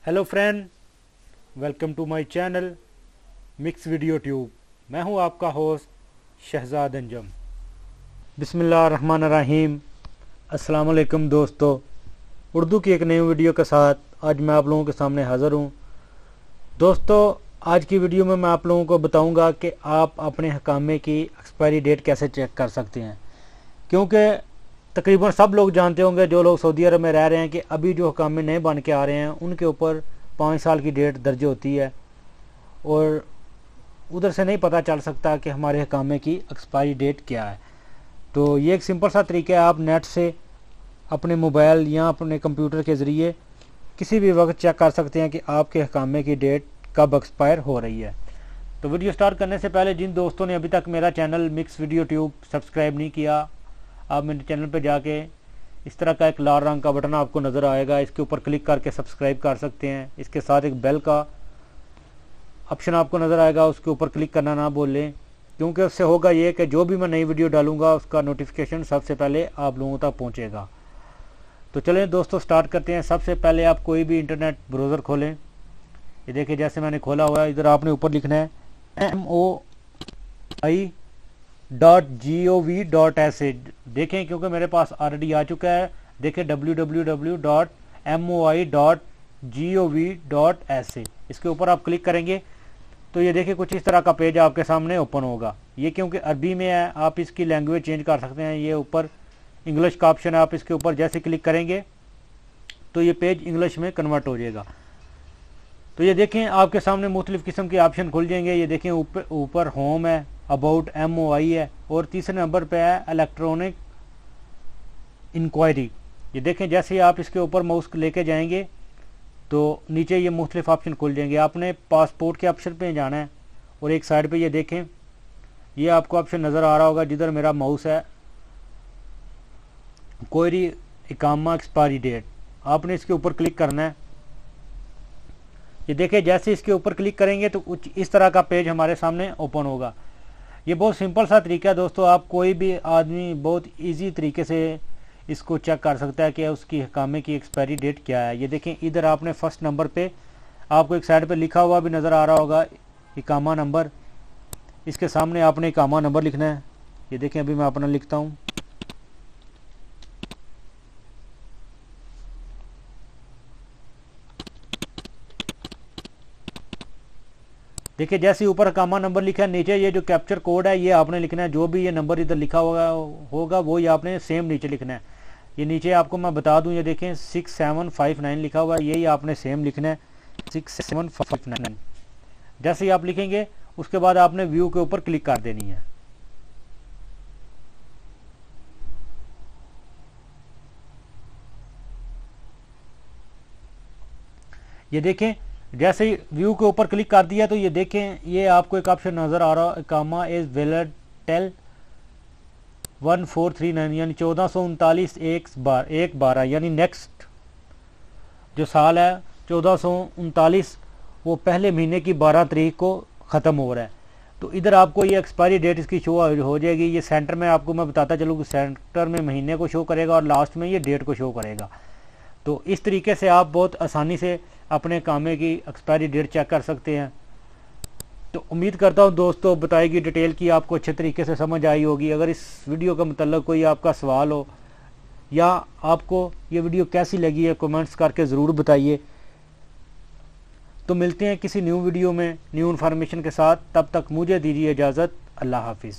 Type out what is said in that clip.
Hello friend, welcome to my channel mix video tube. मैं हूं आपका होस्ट शहजाद अंजम। बिस्मिल्लाहिर्रहमानिर्रहीम। अस्सलाम वालेकुम दोस्तों, उर्दू की एक नई वीडियो के साथ आज मैं आप लोगों के सामने हाज़िर हूं। दोस्तों, आज की वीडियो में मैं आप लोगों को बताऊंगा कि आप अपने हकामे की एक्सपायरी डेट कैसे चेक कर सकते हैं, क्योंकि तकरीबन सब लोग जानते होंगे, जो लोग सऊदी अरब में रह रहे हैं, कि अभी जो हकामे नए बन के आ रहे हैं उनके ऊपर 5 साल की डेट दर्ज होती है और उधर से नहीं पता चल सकता कि हमारे हकामे की एक्सपायरी डेट क्या है। तो ये एक सिंपल सा तरीका है, आप नेट से अपने मोबाइल या अपने कंप्यूटर के ज़रिए किसी भी वक्त चेक कर सकते हैं कि आपके हकामे की डेट कब एक्सपायर हो रही है। तो वीडियो स्टार्ट करने से पहले जिन दोस्तों ने अभी तक मेरा channel mix video tube subscribe नहीं किया, आप मेरे चैनल पर जाके इस तरह का एक लाल रंग का बटन आपको नज़र आएगा, इसके ऊपर क्लिक करके सब्सक्राइब कर सकते हैं। इसके साथ एक बेल का ऑप्शन आपको नज़र आएगा, उसके ऊपर क्लिक करना ना भूलें, क्योंकि उससे होगा ये कि जो भी मैं नई वीडियो डालूंगा उसका नोटिफिकेशन सबसे पहले आप लोगों तक पहुंचेगा। तो चलें दोस्तों, स्टार्ट करते हैं। सबसे पहले आप कोई भी इंटरनेट ब्राउज़र खोलें। ये देखिए, जैसे मैंने खोला हुआ है, इधर आपने ऊपर लिखना है moi.gov.sa। देखें, क्योंकि मेरे पास ऑलरेडी आ चुका है। देखें www.moi.gov.sa, इसके ऊपर आप क्लिक करेंगे तो ये देखिए कुछ इस तरह का पेज आपके सामने ओपन होगा। ये क्योंकि अरबी में है, आप इसकी लैंग्वेज चेंज कर सकते हैं। ये ऊपर इंग्लिश का ऑप्शन है, आप इसके ऊपर जैसे क्लिक करेंगे तो ये पेज इंग्लिश में कन्वर्ट हो जाएगा। तो ये देखें आपके सामने मुख्तलिफ़ किस्म के ऑप्शन खुल जाएंगे। ये देखें ऊपर होम है, अबाउट MOI है, और तीसरे नंबर पे है इलेक्ट्रॉनिक इंक्वायरी। ये देखें, जैसे ही आप इसके ऊपर माउस लेके जाएंगे तो नीचे ये मुख्तलिफ ऑप्शन खुल जाएंगे। आपने पासपोर्ट के ऑप्शन पे जाना है और एक साइड पे ये देखें, ये आपको ऑप्शन नज़र आ रहा होगा जिधर मेरा माउस है, क्वेरी इकामा एक्सपायरी डेट। आपने इसके ऊपर क्लिक करना है। ये देखें, जैसे इसके ऊपर क्लिक करेंगे तो कुछ इस तरह का पेज हमारे सामने ओपन होगा। ये बहुत सिंपल सा तरीका है दोस्तों, आप कोई भी आदमी बहुत इजी तरीके से इसको चेक कर सकता है कि उसकी हकामे की एक्सपायरी डेट क्या है। ये देखें, इधर आपने फर्स्ट नंबर पे आपको एक साइड पे लिखा हुआ भी नज़र आ रहा होगा इकामा नंबर। इसके सामने आपने इकामा नंबर लिखना है। ये देखें, अभी मैं अपना लिखता हूँ। देखिए, जैसे ऊपर हकामा नंबर लिखा है, नीचे ये जो कैप्चर कोड है ये आपने लिखना है। जो भी ये नंबर इधर लिखा होगा वो ये आपने सेम नीचे लिखना है। ये नीचे आपको मैं बता दूं, ये देखें 6759 लिखा हुआ है, यही आपने सेम लिखना है, 6759। जैसे ही आप लिखेंगे उसके बाद आपने व्यू के ऊपर क्लिक कर देनी है। ये देखें, जैसे ही व्यू के ऊपर क्लिक कर दिया तो ये देखें, ये आपको एक ऑप्शन नज़र आ रहा है, कामा इज वैलिड टेल 1439, यानी 1439 एक 12, यानी नेक्स्ट जो साल है 1439 वो पहले महीने की 12 तारीख को ख़त्म हो रहा है। तो इधर आपको ये एक्सपायरी डेट इसकी शो हो जाएगी। ये सेंटर में आपको मैं बताता चलूँ कि सेंटर में महीने को शो करेगा और लास्ट में ये डेट को शो करेगा। तो इस तरीके से आप बहुत आसानी से अपने कामे की एक्सपायरी डेट चेक कर सकते हैं। तो उम्मीद करता हूँ दोस्तों बताई गई डिटेल की आपको अच्छे तरीके से समझ आई होगी। अगर इस वीडियो का मतलब कोई आपका सवाल हो या आपको ये वीडियो कैसी लगी है, कमेंट्स करके ज़रूर बताइए। तो मिलते हैं किसी न्यू वीडियो में न्यू इन्फॉर्मेशन के साथ, तब तक मुझे दीजिए इजाज़त। अल्लाह हाफिज़।